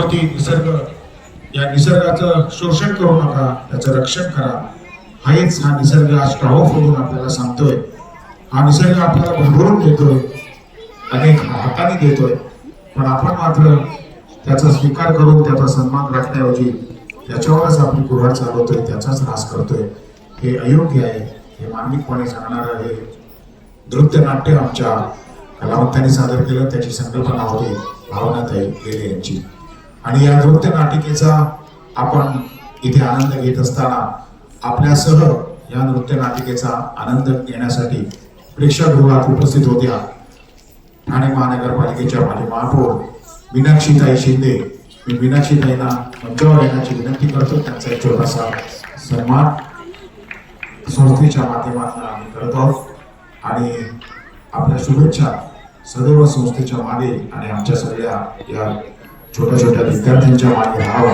निसर्ग या निसर्गाचं शोषण करू नका, त्याचं रक्षण करा. हाच हा निसर्ग आज टाहो फोडून आपल्याला सांगतोय. हा निसर्ग आपल्याला भरभरून देतोय, अनेक हाताने देतोय, पण आपण मात्र त्याचा स्वीकार करून त्याचा सन्मान राखण्याऐवजी त्याच्यावरच आपली कुऱ्हाड चालवतोय, त्याचाच ऱ्हास करतोय. हे अयोग्य आहे. हे मानविकपणे सांगणार आहे. नृत्य नाट्य आमच्या कलावंतांनी सादर केलं. त्याची संकल्पना होती भावनाताई गेले यांची. आणि या नृत्य नाटिकेचा आपण इथे आनंद घेत असताना आपल्यासह या नृत्य नाटिकेचा आनंद घेण्यासाठी प्रेक्षागृहात उपस्थित होत्या ठाणे महानगरपालिकेच्या माजी महापौर मीनाक्षीताई शिंदे. मी मीनाक्षीताईंना मंचावर येण्याची विनंती करतो. त्यांचा एक छोटासा सन्मान संस्थेच्या माध्यमातून आम्ही करत आहोत आणि आपल्या शुभेच्छा सदैव संस्थेच्या मागे आणि आमच्या सगळ्या या छोट्या छोट्या विद्यार्थ्यांच्या मागे राहावा